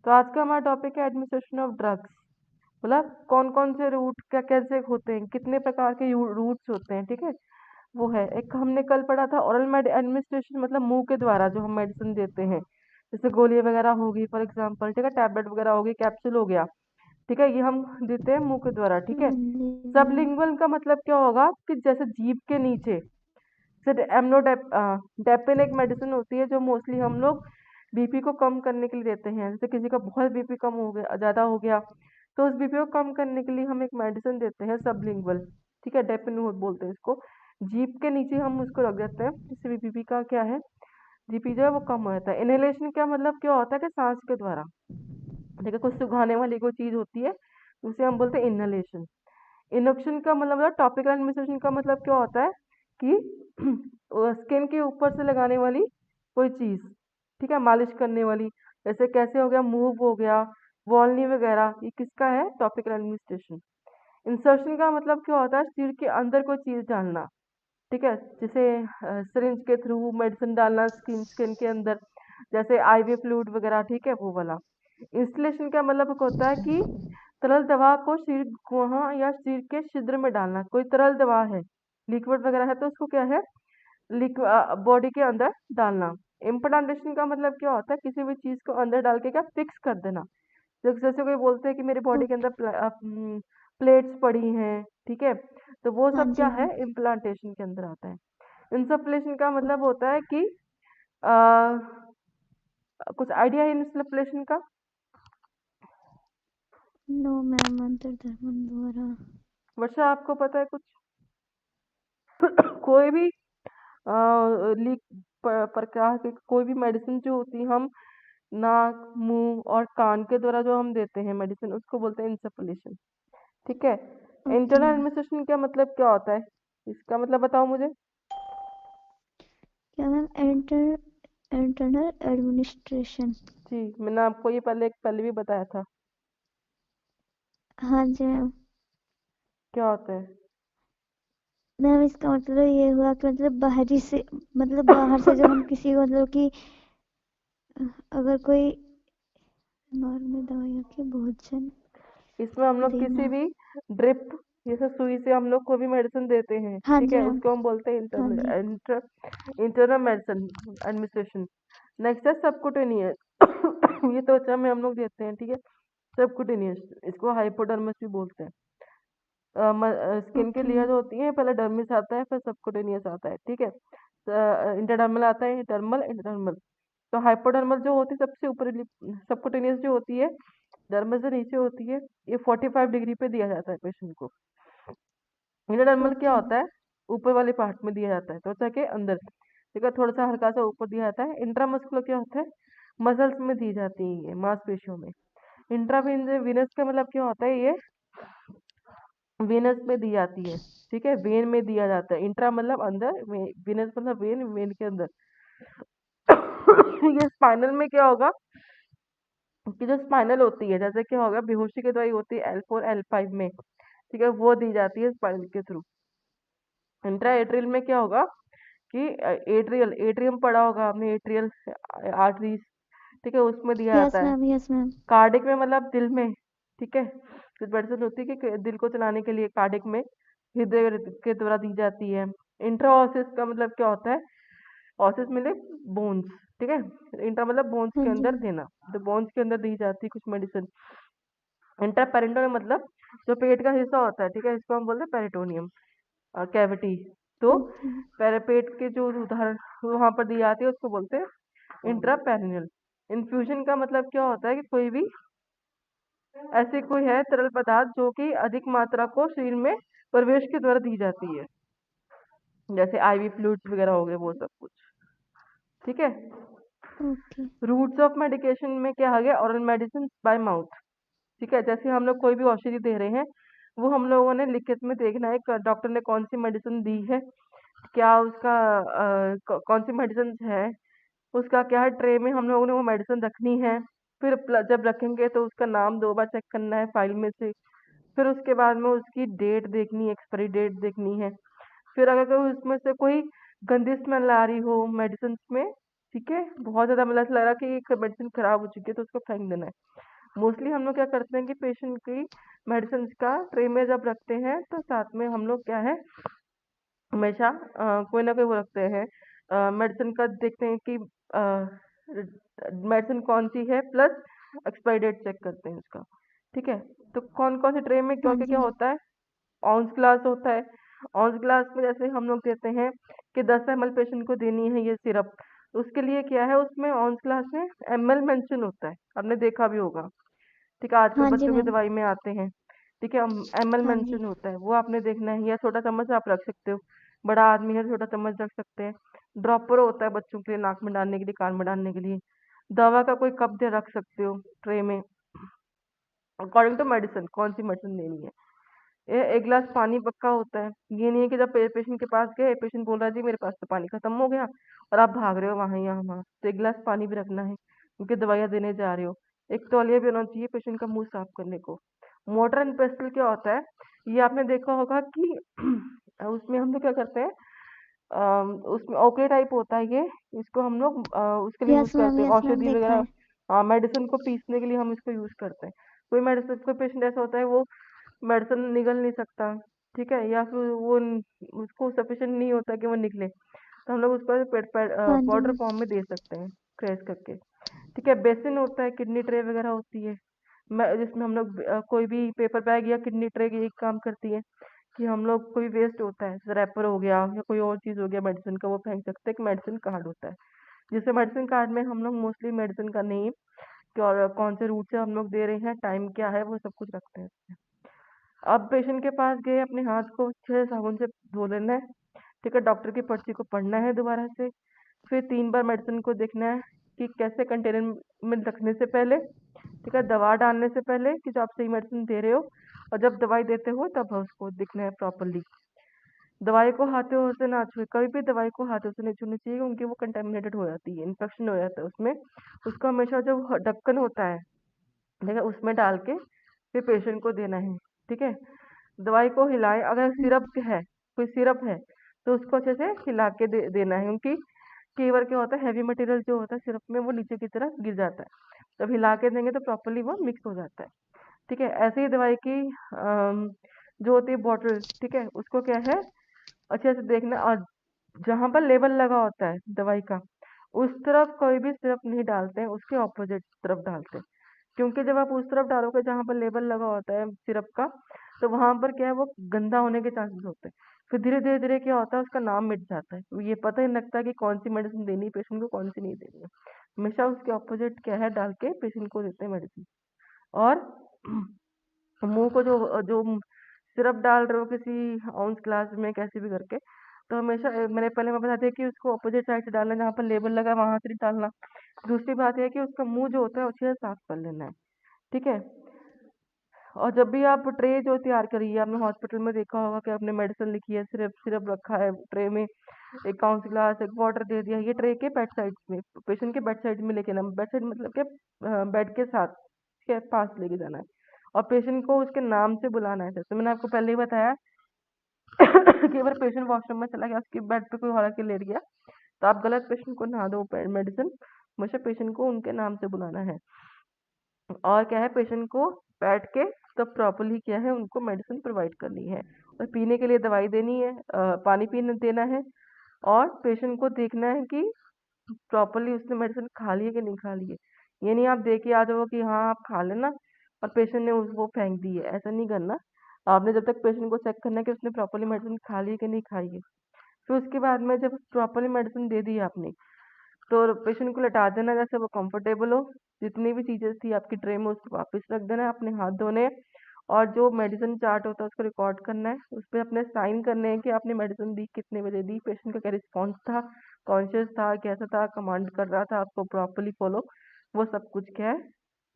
तो आज का हमारा टॉपिक है एडमिनिस्ट्रेशन ऑफ ड्रग्स। मतलब कौन कौन से रूट क्या कैसे होते हैं, कितने प्रकार के रूट्स होते हैं, ठीक है। वो है एक हमने कल पढ़ा था ओरल मेड एडमिनिस्ट्रेशन, मतलब मुंह के द्वारा जो हम मेडिसिन देते हैं, जैसे गोली वगैरह होगी फॉर एग्जांपल, ठीक है, टैबलेट वगैरह होगी, कैप्सूल हो गया, ठीक है, ये हम देते हैं मुंह के द्वारा, ठीक है। हाँ जी मैम। सबलिंगुअल का मतलब क्या होगा कि जैसे जीभ के नीचे, जैसे डेपिन एक मेडिसिन होती है जो मोस्टली हम लोग बीपी को कम करने के लिए देते हैं। जैसे किसी का बहुत बीपी कम हो गया, ज्यादा हो गया, तो उस बीपी को कम करने के लिए हम एक मेडिसिन देते हैं सबलिंगुअल, ठीक है, डेपिन बोलते हैं इसको। जीभ के नीचे हम उसको रख देते हैं, जिससे भी बीपी का क्या है, बीपी जो है वो कम हो जाता है। इनहेलेशन क्या मतलब क्या होता है कि सांस के द्वारा, ठीक है, कुछ सुखाने वाली कोई चीज होती है, उसे हम बोलते हैं इनहेलेशन। इनोक्शन का मतलब टॉपिकल एडमिनिस्ट्रेशन का मतलब क्या होता है कि स्किन के ऊपर से लगाने वाली कोई चीज, ठीक है, मालिश करने वाली। जैसे कैसे हो गया, मूव हो गया, वॉलनी वगैरह, ये किसका है, टॉपिकल एडमिनिस्ट्रेशन। इंसर्शन का मतलब क्या होता है, शरीर के अंदर कोई चीज डालना, ठीक है, जैसे सिरिंज के थ्रू मेडिसिन डालना स्किन स्किन के अंदर, जैसे आईवी फ्लूइड वगैरह, ठीक है, वो वाला। इंस्टलेशन का मतलब होता है कि तरल दवा को शरीर गुहा या शरीर के छिद्र में डालना। कोई तरल दवा है, लिक्विड वगैरह है, तो उसको क्या है, बॉडी के अंदर डालना। इम्प्लांटेशन का मतलब क्या होता है, किसी भी चीज को अंदर डाल के क्या फिक्स कर देना। जैसे कोई बोलते हैं कि मेरे बॉडी के अंदर ओके। प्लेट्स पड़ी हैं, ठीक है, तो वो हाँ सब जी क्या है, मैम। इम्प्लांटेशन के अंदर आता है। इंसफलेशन का मतलब होता है कि आ, कुछ आइडिया है इंसफलेशन का। नो मैम, अंतर्धर्म द्वारा। वर्षा आपको पता है कुछ? कोई भी लीक प्रकार की कोई भी मेडिसिन जो होती है, हम नाक मुंह और कान के द्वारा जो हम देते हैं मेडिसिन, उसको बोलते हैं इंसफलेशन, ठीक है। Okay internal ma'am. एडमिनिस्ट्रेशन का मतलब क्या होता है, इसका मतलब बताओ मुझे। क्या मैम? Internal administration. जी, मैंने आपको ये पहले भी बताया था। हाँ जी मैम। क्या होता है? मैम इसका मतलब ये हुआ कि मतलब बाहरी से, मतलब बाहर से जो हम किसी को मतलब कि अगर कोई बाहर में दवाइयों के भोजन इसमें हम लोग किसी देना। भी ड्रिप जैसे सुई से हम लोग कोई भी मेडिसिन देते हैं, हाँ ठीक जी है, मैम। उसको हम बोलते हैं हाँ जी। Internal medicine administration. नेक्स्ट है सबकुटेनियस। ये त्वचा में हम लोग देते हैं, ठीक है, सबकुटेनियस, इसको हाइपोडर्मिस भी बोलते हैं। स्किन के ओके लेयर मैम। जो होती है, पहले डर्मिस आता है, फिर सबकुटेनियस आता है, ठीक है। इंटरडर्मल आता है, डर्मल, इंटरडर्मल। तो हाइपोडर्मल जो होती है सबसे ऊपर, सबकुटेनियस जो होती है डर्मिस से नीचे होती है, ये 45 डिग्री पे दिया जाता है पेशेंट को। इंटरडर्मल क्या ओके मैम। होता है, ऊपर वाले पार्ट में दिया जाता है, त्वचा के अंदर, ठीक है, थोड़ा सा हल्का सा ऊपर दिया जाता है। इंट्रामस्कुलर क्या होता है, मसल्स में दी जाती है, ये मांसपेशियों में। इंट्रावीनस का मतलब क्या होता है, ये वेनस में दी जाती है, ठीक है, वेन में दिया जाता है। इंट्रा मतलब अंदर, वेनस मतलब वेन, वेन के अंदर। ये स्पाइनल में क्या होगा कि जो स्पाइनल होती है, जैसे क्या होगा, बेहोशी की दवाई होती है L4 L5 में, ठीक है, वो दी जाती है स्पाइनल के थ्रू। इंट्रा एट्रियल में क्या होगा कि एट्रियल, एट्रियम पढ़ा होगा आपने, एट्रियल आर्टरीज, ठीक है, उसमें दिया यस जाता है। मैम। Yes ma'am. कार्डिक में मतलब दिल में, ठीक है, कुछ मेडिसिन होती है कि दिल को चलाने के लिए कार्डिक में हृदय के द्वारा दी जाती है। इंट्रा ऑसिस का मतलब क्या होता है, ऑसिस मतलब बोन्स, ठीक है, इंट्रा मतलब बोन्स हाँ के जी। अंदर देना, तो बोन्स के अंदर दी जाती है कुछ मेडिसिन। इंटरपेरेंटल मतलब जो पेट का हिस्सा होता है, ठीक है, इसको हम बोलते हैं पेरिटोनियम कैविटी। तो ओके मैम। पेट के जो उदाहरण वहां पर दी जाती है, उसको बोलते हैं इंट्रापेरिनियल। इन्फ्यूजन का मतलब क्या होता है कि कोई भी ऐसी कोई है तरल पदार्थ जो कि अधिक मात्रा को शरीर में प्रवेश के द्वारा दी जाती है, जैसे आईवी फ्लूइड्स वगैरह हो गए, वो सब कुछ, ठीक है। ओके। रूट्स ऑफ मेडिकेशन में क्या आ गया, ऑरल मेडिसिन बाय माउथ, ठीक है, जैसे हम लोग कोई भी औषधि दे रहे हैं, वो हम लोगों ने लिखित में देखना है डॉक्टर ने कौन सी मेडिसिन दी है, क्या उसका कौन सी मेडिसिन है, उसका क्या है, ट्रे में हम लोगों ने वो मेडिसिन रखनी है। फिर जब रखेंगे तो उसका नाम 2 बार चेक करना है फाइल में से। फिर उसके बाद में उसकी डेट देखनी है, एक्सपायरी डेट देखनी है। फिर अगर कोई उसमें से कोई गंदी स्मेल आ रही हो मेडिसिन में, ठीक है, बहुत ज्यादा मतलब ऐसा लग रहा है कि एक मेडिसिन खराब हो चुकी है तो उसको फेंक देना है। मोस्टली हम लोग क्या करते हैं कि पेशेंट की मेडिसिन का ट्रे में जब रखते हैं तो साथ में हम लोग क्या है, हमेशा कोई ना कोई वो रखते हैं, मेडिसिन का देखते हैं कि मेडिसिन कौन सी है, प्लस एक्सपायरी डेट चेक करते हैं उसका। ठीक है, तो कौन कौन से ट्रे में हाँ क्या जी क्या मैम। होता है। ऑunce ग्लास होता है। ऑunce ग्लास में जैसे हम लोग देते हैं कि 10 ml पेशेंट को देनी है ये सिरप, उसके लिए क्या है, उसमें ऑunce ग्लास में ml मेंशन होता है, आपने देखा भी होगा। ठीक है, आजकल हाँ जी बच्चों की मैम। दवाई में आते हैं। ठीक है, ml हाँ जी। मेंशन होता है, वो आपने देखना है, या छोटा चम्मच आप रख सकते हो। बड़ा आदमी है तो छोटा चम्मच रख सकते हैं। ड्रॉपर होता है बच्चों के लिए, नाक में डालने के लिए, कान में डालने के लिए। दवा का कोई कप दे रख सकते हो ट्रे में, अकॉर्डिंग टू मेडिसिन कौन सी मेडिसिन देनी है। ये एक गिलास पानी पक्का होता है। ये नहीं है कि जब पेशेंट के पास गए, पेशेंट बोल रहा है जी मेरे पास तो पानी खत्म हो गया, और आप भाग रहे हो वहां यहाँ वहां, तो एक गिलास पानी भी रखना है क्योंकि दवाइयाँ देने जा रहे हो। एक तौलिया भी होना चाहिए पेशेंट का मुंह साफ करने को। मोटर एंड पेस्टल क्या होता है, ये आपने देखा होगा कि उसमें हम लोग क्या करते हैं, उसमें ओके टाइप होता है ये, इसको हम लोग उसके लिए यूज करते हैं, यस मैम औषधि देखा वगैरह। है। हाँ, मेडिसिन को पीसने के लिए हम इसको यूज करते हैं। कोई मेडिसिन, कोई पेशेंट ऐसा होता है वो मेडिसिन निगल नहीं सकता, ठीक है, या फिर उसको सफिशिएंट नहीं होता कि वो निकले, तो हम लोग उसको हाँ जी पाउडर मैम। फॉर्म में दे सकते हैं, क्रैश करके। ठीक है, बेसिन होता है, किडनी ट्रे वगैरह होती है, जिसमें हम लोग कोई भी पेपर बैग या किडनी ट्रे की एक काम करती है कि हम लोग कोई वेस्ट होता है, जैसे रैपर हो गया या कोई और चीज हो गया मेडिसिन का, वो फेंक सकते हैं। एक मेडिसिन कार्ड होता है, जिससे मेडिसिन कार्ड में हम लोग मोस्टली मेडिसिन का नेम, और कौन से रूट से हम लोग दे रहे हैं, टाइम क्या है, वो सब कुछ रखते हैं। अब पेशेंट के पास गए, अपने हाथ को अच्छे से साबुन से धो लेना है। ठीक है, डॉक्टर की पर्ची को पढ़ना है दोबारा से। फिर 3 बार मेडिसिन को देखना है कि कैसे कंटेनर में रखने से पहले, ठीक है, दवा डालने से पहले कि जो आप सही मेडिसिन दे रहे हो, और जब दवाई देते हो तब उसको दिखना है प्रॉपरली। दवाई को हाथों से ना छुए, कभी भी दवाई को हाथों से नहीं छूनी चाहिए क्योंकि वो कंटेमिनेटेड हो जाती है, इन्फेक्शन हो जाता है उसमें। उसको हमेशा जो ढक्कन होता है, ठीक है, उसमें डाल के फिर पेशेंट को देना है। ठीक है, दवाई को हिलाएं, अगर सिरप है, कोई सिरप है, तो उसको अच्छे से हिला के देना है, क्योंकि कई बार क्या होता है, हैवी मटेरियल जो होता है सिरप में वो नीचे की तरफ गिर जाता है, जब हिला के देंगे तो प्रॉपरली वो मिक्स हो जाता है। ठीक है, ऐसे ही दवाई की जो होती है बॉटल, ठीक है, उसको क्या है, अच्छे से देखना, और जहाँ पर लेबल लगा होता है दवाई का, उस तरफ कोई भी सिरप नहीं डालते हैं, उसके ऑपोजिट तरफ डालते हैं। क्योंकि जब आप उस तरफ डालोगे जहाँ पर लेबल लगा होता है सिरप का, तो वहां पर क्या है, वो गंदा होने के चांसेस होते हैं। फिर धीरे धीरे धीरे क्या होता है, उसका नाम मिट जाता है, तो ये पता ही नहीं लगता कि कौन सी मेडिसिन देनी है पेशेंट को, कौन सी नहीं देनी है। हमेशा उसके ऑपोजिट क्या है डाल के पेशेंट को देते हैं मेडिसिन। और मुंह को जो जो सिरप डाल रहे हो किसी ऑunce ग्लास में कैसे भी करके, तो हमेशा मैं बता दिया कि उसको अपोजिट साइड से डालना, जहाँ पर लेबल लगा है वहां से नहीं डालना। दूसरी बात यह है कि उसका मुंह जो होता है अच्छे से साफ कर लेना है। ठीक है, और जब भी आप ट्रे जो तैयार करिए, आपने हॉस्पिटल में देखा होगा कि आपने मेडिसिन लिखी है, सिर्फ सिर्फ रखा है ट्रे में, एक काउंस ग्लास, एक वाटर दे दिया, ये ट्रे के बेड साइड में, पेशेंट के बेड साइड में लेके ना, बेड साइड मतलब के बेड के साथ के पास लेके जाना है, और पेशेंट को उसके नाम से बुलाना है। जैसे मैंने आपको पहले ही बताया कि अगर पेशेंट वॉशरूम में चला गया, उसके बेड पे कोई और आके लेट गया, तो आप गलत पेशेंट को ना दो मेडिसिन, हमेशा पेशेंट को उनके नाम से बुलाना है। और क्या है, पेशेंट को बैठ के तब प्रॉपरली क्या है, उनको मेडिसिन प्रोवाइड करनी है, और पीने के लिए दवाई देनी है, पानी पीने देना है, और पेशेंट को देखना है कि प्रॉपरली उसने मेडिसिन खा ली है कि नहीं खा ली है। ये नहीं आप दे के आ जाओ कि हाँ आप खा लेना, और पेशेंट ने वो फेंक दी है, ऐसा नहीं करना। आपने जब तक पेशेंट को चेक करना है कि उसने प्रॉपरली मेडिसिन खा ली है कि नहीं खाई है, फिर उसके बाद में जब प्रॉपरली मेडिसिन दे दी है आपने, तो पेशेंट को लेटा देना जैसे वो कंफर्टेबल हो। जितनी भी चीजें थी आपकी ट्रे में उसको वापस रख देना है, अपने हाथ धोने हैं, और जो मेडिसिन चार्ट होता है उसको रिकॉर्ड करना है, उस पर अपने साइन करने हैं कि आपने मेडिसिन दी, कितने बजे दी, पेशेंट का क्या रिस्पॉन्स था, कॉन्शियस था, कैसा था, कमांड कर रहा था आपको प्रॉपरली फॉलो, वो सब कुछ क्या है,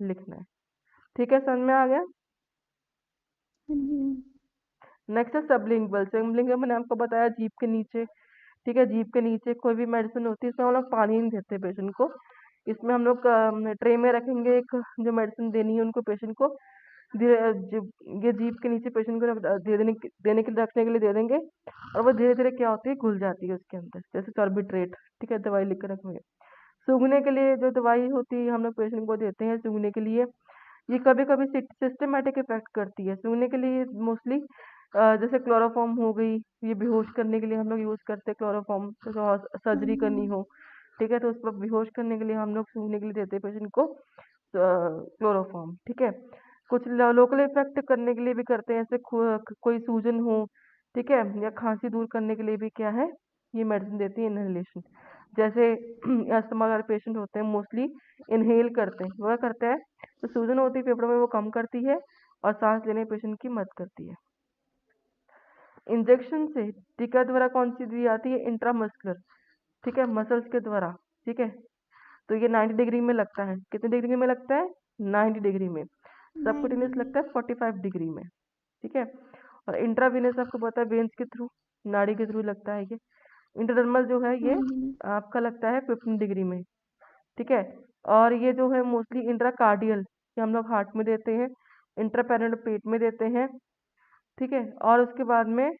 लिखना है। ठीक है, समझ में आ गया। हाँ जी मैम। नेक्स्ट है सबलिंगुअल। सबलिंगुअल मैंने आपको बताया जीभ के नीचे। ठीक है, जीभ के नीचे कोई भी मेडिसिन होती है, इसमें हम लोग पानी नहीं देते पेशेंट को। इसमें हम लोग ट्रे में रखेंगे, एक जो मेडिसिन देनी है उनको पेशेंट को, ये जीभ के नीचे पेशेंट को देने के रखने के लिए दे देंगे, और वो धीरे धीरे क्या होती है, घुल जाती है उसके अंदर, जैसे सॉर्बिट्रेट। ठीक है, दवाई लिख कर रखेंगे। सूंघने के लिए जो दवाई होती है हम लोग पेशेंट को देते हैं सूंघने के लिए, ये कभी कभी सिस्टमेटिक इफेक्ट करती है सूंघने के लिए मोस्टली। जैसे क्लोरोफॉर्म हो गई, ये बेहोश करने के लिए हम लोग यूज करते हैं क्लोरोफॉर्म, तो सर्जरी करनी हो, ठीक है, तो उस पर बेहोश करने के लिए हम लोग सूंघने के लिए देते हैं पेशेंट को क्लोरोफॉर्म, ठीक है। कुछ लोकल इफेक्ट करने के लिए भी करते हैं, जैसे कोई सूजन हो, ठीक है, या खांसी दूर करने के लिए भी क्या है, ये मेडिसिन देती है इनहेलेशन। जैसे अस्थमा वाले पेशेंट होते हैं मोस्टली इनहेल करते हैं, वह करते हैं तो सूजन होती है फेफड़ों में, वो कम करती है और सांस लेने पेशेंट की मदद करती है। इंजेक्शन से टीका द्वारा कौन सी दी जाती है, इंट्रामस्कुलर, ठीक है, मसल्स के द्वारा, ठीक है। तो ये 90 डिग्री में लगता है, कितने डिग्री में लगता है, 90 डिग्री में। सबक्यूटेनियस लगता है 45 डिग्री में, ठीक है। और इंट्रावेनस आपको पता है वेन्स के थ्रू, नाड़ी के थ्रू लगता है ये। इंटरडर्मल जो है ये आपका लगता है 15 डिग्री में, ठीक है। और ये जो है मोस्टली इंट्राकार्डियल, ये हम लोग हार्ट में देते हैं, इंट्रापेरेनल पेट में देते हैं, ठीक है। और उसके बाद में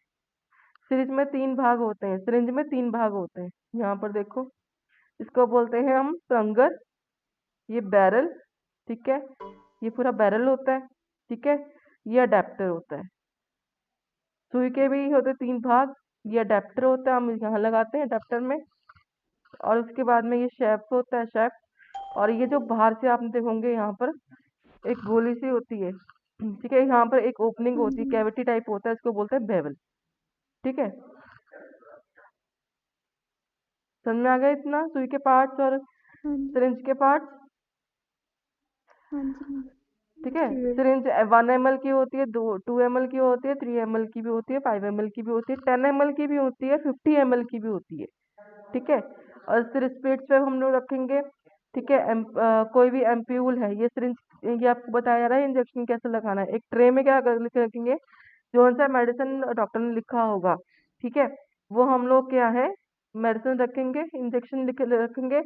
सिरिंज में 3 भाग होते हैं, सिरिंज में 3 भाग होते हैं, यहाँ पर देखो, इसको बोलते हैं हम प्लंगर, ये बैरल, ठीक है, ये पूरा बैरल होता है, ठीक है, ये अडेप्टर होता है। सुई के भी होते 3 भाग, ये अडेप्टर होता है, हम यहाँ लगाते हैं अडेप्टर में। और उसके बाद में ये शेफ्ट होता है, शेफ्ट। और ये जो बाहर से आप देखोगे यहाँ पर एक गोली सी होती है, ठीक है, यहाँ पर एक ओपनिंग होती है, कैविटी टाइप होता है, इसको बोलते हैं बेवल, ठीक है। समझ में आ गया इतना, सुई के पार्ट्स और सिरिंज के पार्ट्स, ठीक है। सिरिंज 1 ml की होती है, 2 ml की होती है, 3 ml की भी होती है, 5 ml की भी होती है, 10 ml की भी होती है, 50 ml की भी होती है, ठीक है। और फिर स्पिरिट्स पे हम लोग रखेंगे, ठीक है। कोई भी एम्प्यूल है, ये सिरिंज, ये आपको बताया जा रहा है इंजेक्शन कैसे लगाना है। एक ट्रे में क्या कर लिख रखेंगे, जो सा मेडिसिन डॉक्टर ने लिखा होगा, ठीक है, वो हम लोग क्या है मेडिसिन रखेंगे, इंजेक्शन लिख रखेंगे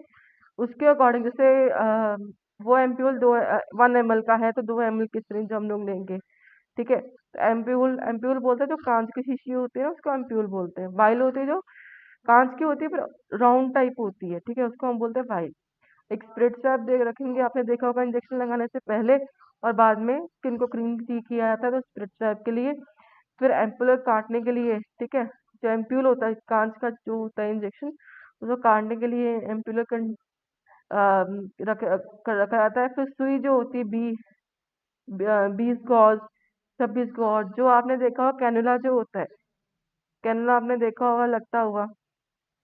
उसके अकॉर्डिंग। जैसे वो एम्प्यूल 1 ml का है तो 2 ml की सिरिंज हम लोग लेंगे, ठीक है। एम्प्यूल एम्प्यूल बोलते हैं जो कांच की शीशी होती है ना, उसको एम्प्यूल बोलते हैं। वाइल होती है जो कांच की होती है पर राउंड टाइप होती है, ठीक है, उसको हम बोलते हैं वाइल। एक स्प्रेड से आप देख रखेंगे, आपने देखा होगा इंजेक्शन लगाने से पहले और बाद में स्किन को क्लीन किया जाता है, तो स्प्रेड स्ट्रैप के लिए। फिर एम्पूल काटने के लिए, ठीक है, जो एम्प्यूल होता है कांच का जो होता है इंजेक्शन, उसको काटने के लिए एम्पूल रखा जाता है। फिर सुई जो होती है 20 गॉज, 26 गॉज, जो आपने देखा होगा कैनुला जो होता है, कैनुला आपने देखा होगा लगता हुआ,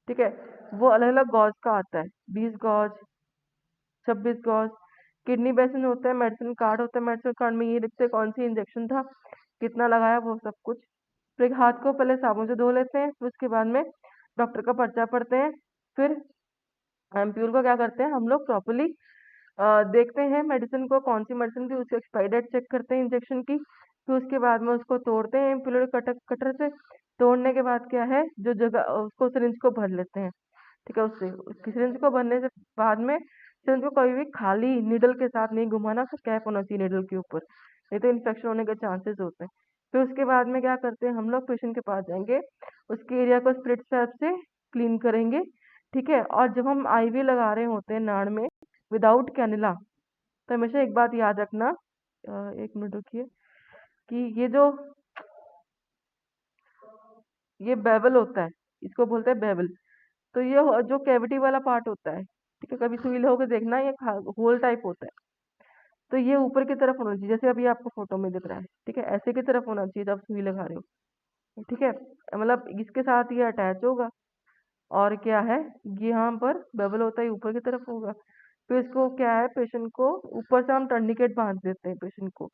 ठीक है, वो अलग अलग गॉज का आता है, 20 गॉज, 26 गॉज। किडनी बेसिन होता है, मेडिसिन कार्ड होता है, मेडिसिन कार्ड में ये लिखते हैं कौन सी इंजेक्शन था, कितना लगाया, वो सब कुछ। फिर हाथ को पहले साबुन से धो लेते हैं, फिर उसके बाद में डॉक्टर का पर्चा पढ़ते हैं। फिर एम्प्यूल को क्या करते हैं हम लोग प्रॉपरली देखते हैं मेडिसिन को, कौन सी मेडिसिन की, उसकी एक्सपायरी डेट चेक करते हैं इंजेक्शन की। फिर उसके बाद में उसको तोड़ते हैं एम्प्यूलर कटर से। तोड़ने के बाद क्या है, जो जगह उसको सिरिंज को भर लेते हैं, ठीक है, उससे उसकी सिरिंज को भरने से बाद में सिरिंज को कभी भी खाली निडल के साथ नहीं घुमाना, उसका कैप होना चाहिए निडल के ऊपर, नहीं तो इन्फेक्शन होने के चांसेस होते हैं। फिर उसके बाद में क्या करते हैं हम लोग, पेशेंट के पास जाएंगे, उसके एरिया को स्प्रिट स्वैप से क्लीन करेंगे, ठीक है। और जब हम आईवी लगा रहे होते हैं नाड़ में विदाउट कैनुला, तो हमेशा एक बात याद रखना, 1 मिनट रुकिए, कि ये बेवल होता है, इसको बोलते हैं बेवल। तो ये जो कैविटी वाला पार्ट होता है, ठीक है, कभी सुई होकर देखना, ये होल टाइप होता है। तो ये ऊपर की तरफ होना चाहिए, जैसे अभी आपको फोटो में दिख रहा है, ठीक है, ऐसे की तरफ होना चाहिए जब सुई लगा रहे हो, ठीक है, मतलब इसके साथ ये अटैच होगा। और क्या है, ये यहाँ पर बेवल होता है, ऊपर की तरफ होगा। फिर इसको क्या है, पेशेंट को ऊपर से हम टर्निकेट बांध देते हैं पेशेंट को,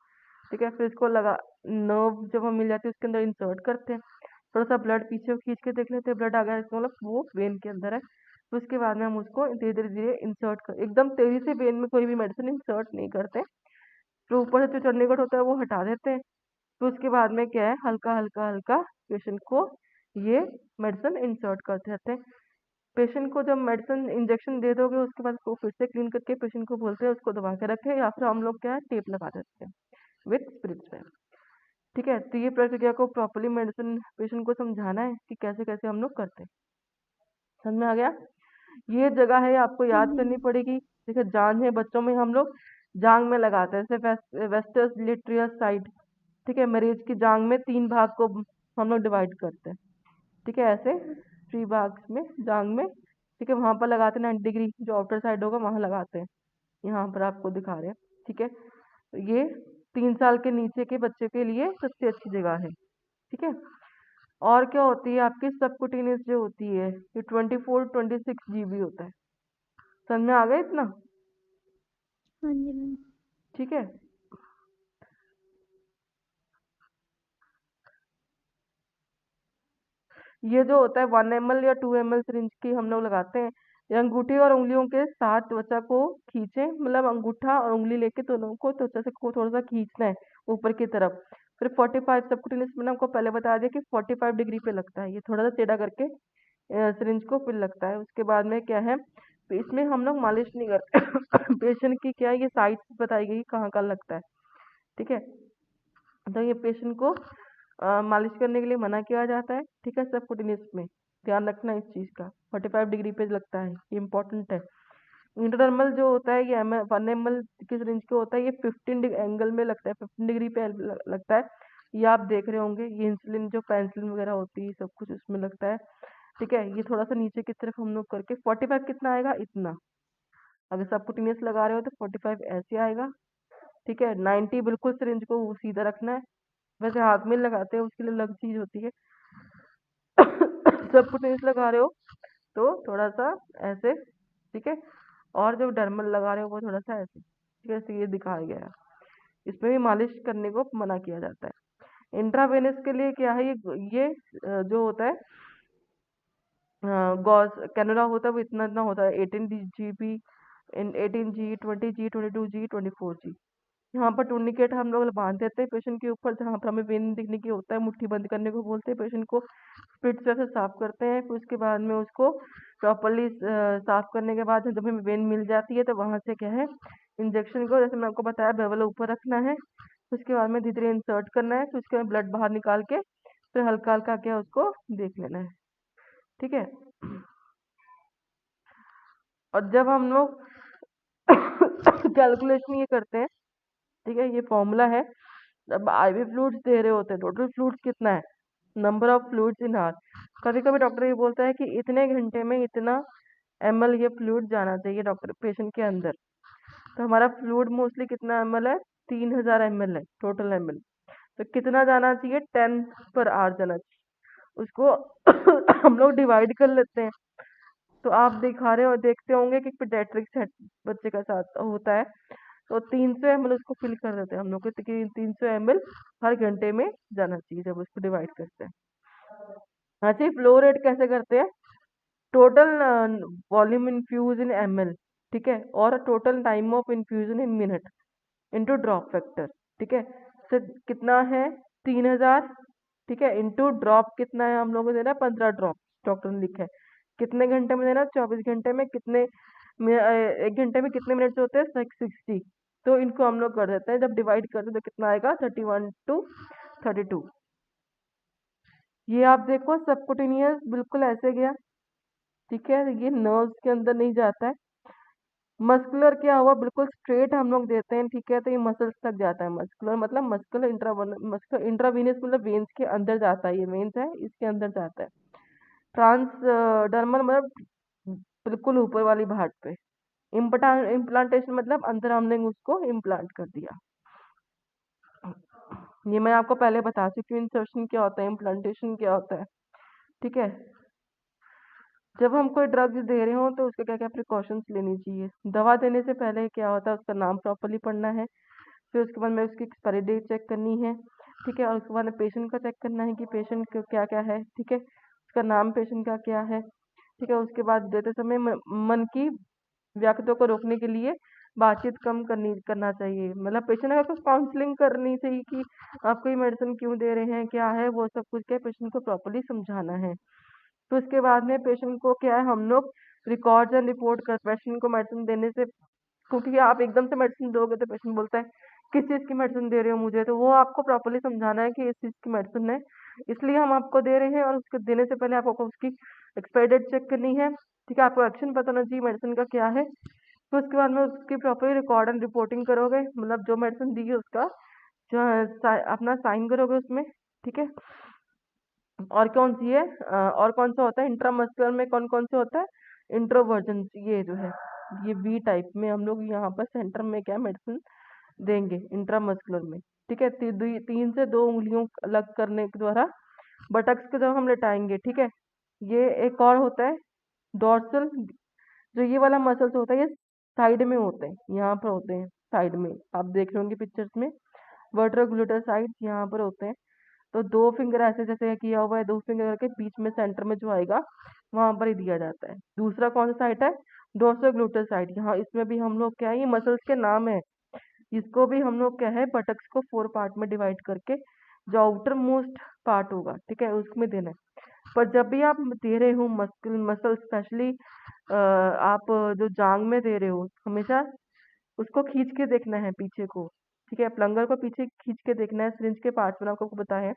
ठीक है। फिर इसको लगा, नर्व जब हम मिल जाती है उसके अंदर इंसर्ट करते हैं, थोड़ा सा ब्लड पीछे खींच के देख लेते हैं, ब्लड आ गया है, इसका मतलब वो वेन के अंदर है। फिर उसके बाद में हम उसको धीरे धीरे धीरे इंसर्ट कर, एकदम तेजी से वेन में कोई भी मेडिसिन इंसर्ट नहीं करते, तो ऊपर से जो टर्निकेट होता है वो हटा देते हैं। फिर उसके बाद में क्या है, हल्का हल्का हल्का पेशेंट को ये मेडिसिन इंसर्ट करते रहते हैं। पेशेंट को जब मेडिसिन इंजेक्शन दे दोगे उसके बाद उसको फिर से क्लीन करके पेशेंट को बोलते हैं उसको दबा के रखें, या फिर हम लोग क्या है टेप लगा देते हैं विथ स्पिरिट, ठीक है। तो ये प्रक्रिया को प्रॉपरली मेडिसिन पेशेंट को समझाना है कि कैसे कैसे हम लोग करते हैं। समझ में आ गया। ये जगह है आपको हाँ याद जी करनी मैम। पड़ेगी। जैसे जांघ है, बच्चों में हम लोग जांघ में लगाते हैं, जैसे वेस्टर्स लिट्रियस साइड। ठीक है, मरीज की जांघ में 3 भाग को हम लोग डिवाइड करते हैं। ठीक है, ऐसे 3 भाग में जांघ में। ठीक है, वहां पर लगाते हैं 90 डिग्री, जो आउटर साइड होगा वहां लगाते हैं। यहाँ पर आपको दिखा रहे हैं। ठीक है, तो ये 3 साल के नीचे के बच्चे के लिए सबसे अच्छी जगह है। ठीक है, और क्या होती है आपकी सबकुटेनियस जो होती है, ये 24-26 GB होता है। समझ में आ गया इतना? हाँ जी मैम। ठीक है, ये जो होता है 1 ml या 2 ml सिरिंज की हम लोग लगाते हैं। ये अंगूठे और उंगलियों के साथ त्वचा को खींचे, मतलब अंगूठा और उंगली लेके दोनों को त्वचा से को थोड़ा सा खींचना है ऊपर की तरफ। फिर 45 सबकुटेनियस, मैंने आपको पहले बता दिया कि 45 डिग्री पे लगता है, ये थोड़ा सा टेढ़ा करके सिरिंज को फिर लगता है। उसके बाद में क्या है, तो इसमें हम लोग मालिश नहीं करते। पेशेंट की क्या है, ये साइट्स बताई गई कहाँ कहाँ लगता है। ठीक है, तो ये पेशेंट को मालिश करने के लिए मना किया जाता है। ठीक है, सबकुटेनियस में ध्यान रखना इस चीज़ का, 45 डिग्री पे लगता है, ये इंपॉर्टेंट है। इंटरनर्मल जो होता है, ये 1 ml की रेंज के होता है, ये 15 एंगल में लगता है, 15 डिग्री पे लगता है। ये आप देख रहे होंगे, ये इंसुलिन जो पेंसिलिन वगैरह होती है सब कुछ उसमें लगता है। ठीक है, ये थोड़ा सा नीचे की तरफ हम लोग करके 45 कितना आएगा, इतना। अगर सबकुटेनियस लगा रहे हो तो 45 ऐसे आएगा। ठीक है, 90 बिल्कुल सिरिंज को सीधा रखना है। वैसे हाथ में लगाते हैं, उसके लिए अलग चीज होती है। सबकुटेनियस लगा रहे हो तो थोड़ा सा ऐसे। ठीक है, और जब डर्मल लगा रहे हो वो थोड़ा सा ऐसे। ठीक है, ऐसे ये दिखाया गया है। इसमें भी मालिश करने को मना किया जाता है। इंट्रावेनस के लिए क्या है, ये जो होता है गॉस कैनुला होता है, वो इतना इतना होता है, 18 GB, 18 G, 20 G, 22 G, 24 G। यहाँ पर टूर्निकेट हम लोग बांध देते हैं पेशेंट के ऊपर, जहाँ पर हमें वेन दिखने की होता है, मुट्ठी बंद करने को बोलते हैं पेशेंट को। स्पिट से साफ करते हैं, फिर उसके बाद में उसको प्रॉपरली साफ करने के बाद जब हमें वेन मिल जाती है तो वहां से क्या है, इंजेक्शन को जैसे मैं आपको बताया बेवल ऊपर रखना है। उसके बाद में धीरे धीरे इंसर्ट करना है, फिर उसके बाद ब्लड बाहर निकाल के फिर हल्का हल्का क्या उसको देख लेना है। ठीक है, और जब हम लोग कैलकुलेशन ये करते हैं, ठीक है, ये फॉर्मूला है। जब आईवी फ्लूइड्स दे रहे होते हैं, टोटल फ्लूइड्स कितना है, number of fluids in hour. कभी कभी डॉक्टर ये बोलता है कि इतने घंटे में इतना ml ये फ्लूइड जाना चाहिए डॉक्टर पेशेंट के अंदर। तो हमारा फ्लूइड मोस्टली कितना ml है, 3000 ml है टोटल ml। तो कितना जाना चाहिए, 10 पर आवर जाना चाहिए उसको। हम लोग डिवाइड कर लेते हैं। तो आप दिखा रहे हो, देखते होंगे कि पेडियाट्रिक्स बच्चे का साथ होता है, तो 300 ml उसको फिल कर देते हैं हम लोग कि 300 ml हर घंटे में जाना चाहिए जब उसको डिवाइड करते हैं। हाँ जी, फ्लो रेट कैसे करते हैं, टोटल वॉल्यूम इन्फ्यूज इन ml। ठीक है, और total time of infusion in minute into drop factor. ठीक है, तो कितना है, 3000। ठीक है, इंटू ड्रॉप कितना है, हम लोगों को देना है 15 ड्रॉप, डॉक्टर ने लिखा है। कितने घंटे में देना, 24 घंटे में कितने 1 घंटे में कितने मिनट्स होते हैं, 60। तो इनको हम लोग कर देते हैं, जब डिवाइड करते हैं तो कितना आएगा, 31 to 32। ये आप देखो सबकुटेनियस बिल्कुल ऐसे गया। ठीक है, ये नर्व्स के अंदर नहीं जाता है। मस्कुलर क्या हुआ, बिल्कुल स्ट्रेट हम लोग देते हैं। ठीक है, तो ये मसल्स तक जाता है। मस्कुलर मतलब मस्कुलर इंट्रावीनस मतलब वेन्स के अंदर जाता है, ये वेन्स है इसके अंदर जाता है। ट्रांसडर्मल मतलब बिल्कुल ऊपर वाली भाग पे। इम्प्लांटेशन मतलब अंदर हमने उसको इम्प्लांट कर दिया। ये मैं आपको पहले बता चुकी हूँ, इंसर्शन क्या होता है, इम्प्लांटेशन क्या होता है। ठीक है, जब हम कोई ड्रग्स दे रहे हो तो उसके क्या क्या प्रिकॉशंस लेनी चाहिए। दवा देने से पहले क्या होता है, उसका नाम प्रॉपरली पढ़ना है। फिर उसके बाद में उसकी एक्सपायरी डेट चेक करनी है। ठीक है, और उसके बाद में पेशेंट का चेक करना है कि पेशेंट को क्या क्या है। ठीक है, उसका नाम पेशेंट का क्या है। ठीक है, उसके बाद देते समय मन की व्याकुलता को रोकने के लिए बातचीत कम करना चाहिए। मतलब पेशेंट अगर कुछ काउंसलिंग करनी चाहिए कि आपको ये मेडिसिन क्यों दे रहे हैं, क्या है, वो सब कुछ क्या पेशेंट को प्रॉपरली समझाना है। तो उसके बाद में पेशेंट को क्या है, हम लोग रिकॉर्ड एंड रिपोर्ट कर पेशेंट को मेडिसिन देने से, क्योंकि आप एकदम से मेडिसिन दोगे तो पेशेंट बोलता है किस चीज़ की मेडिसिन दे रहे हो मुझे, तो वो आपको प्रॉपरली समझाना है कि इस चीज़ की मेडिसिन है, इसलिए हम आपको दे रहे हैं, और उसके देने से पहले आपको उसकी एक्सपायरी डेट चेक करनी है। ठीक है, आपको एक्शन पता होना चाहिए मेडिसिन का क्या है। तो उसके बाद में उसकी प्रॉपर रिकॉर्ड एंड रिपोर्टिंग करोगे, मतलब जो मेडिसिन दी है उसका जो है अपना साइन करोगे उसमें। ठीक है, और कौन सी है और कौन सा होता है इंट्रामस्कुलर में, कौन कौन से होता है इंट्रोवर्जन, ये जो है ये बी टाइप में हम लोग यहाँ पर सेंटर में क्या मेडिसिन देंगे इंट्रामस्कुलर में। ठीक है, 3 से 2 उंगलियों अलग करने के द्वारा बटक्स को जब हम लेटाएंगे। ठीक है, ये एक और होता है डोर्सल, जो ये वाला मसल्स होता है ये साइड में होते हैं, यहाँ पर होते हैं साइड में, आप देख रहे होंगे पिक्चर्स में वर्टेब्रो साइड यहाँ पर होते हैं। तो 2 फिंगर ऐसे जैसे किया हुआ है, 2 फिंगर के बीच में सेंटर में जो आएगा वहां पर ही दिया जाता है। दूसरा कौन सा साइड है डोर्सोग्लूटल साइड, यहाँ इसमें भी हम लोग क्या है ये मसल्स के नाम है, इसको भी हम लोग क्या है बटक्स को 4 पार्ट में डिवाइड करके जो आउटर मोस्ट पार्ट होगा ठीक है उसमें देना है। पर जब भी आप दे रहे हो मसल स्पेशली आप जो जांग में दे रहे हो हमेशा उसको खींच के देखना है पीछे को। ठीक है, प्लंगर को पीछे खींच के देखना है, सिरिंज के पार्ट में आपको बताया है।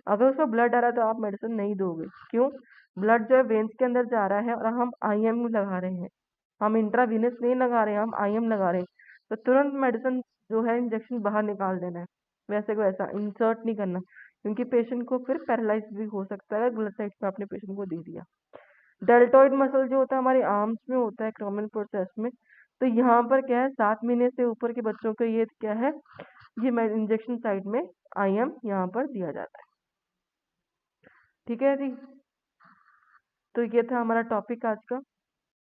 अगर उसमें ब्लड आ रहा है तो आप मेडिसिन नहीं दोगे, क्यों? ब्लड जो है वेन्स के अंदर जा रहा है और हम आईएम लगा रहे हैं, हम इंट्रावीनस नहीं लगा रहे हैं, हम आईएम लगा रहे हैं। तो तुरंत मेडिसिन जो है इंजेक्शन बाहर निकाल देना है, वैसे को वैसा इंसर्ट नहीं करना, क्योंकि पेशेंट को फिर पैरालाइज भी हो सकता है गलत साइड पे आपने पेशेंट को दे दिया। डेल्टॉइड मसल जो होता है हमारे आर्म्स में होता है क्रॉमन प्रोसेस में। तो यहाँ पर क्या है 7 महीने से ऊपर के बच्चों को ये क्या है ये इंजेक्शन साइड में आईएम यहाँ पर दिया जाता है। ठीक है जी, तो ये था हमारा टॉपिक आज का।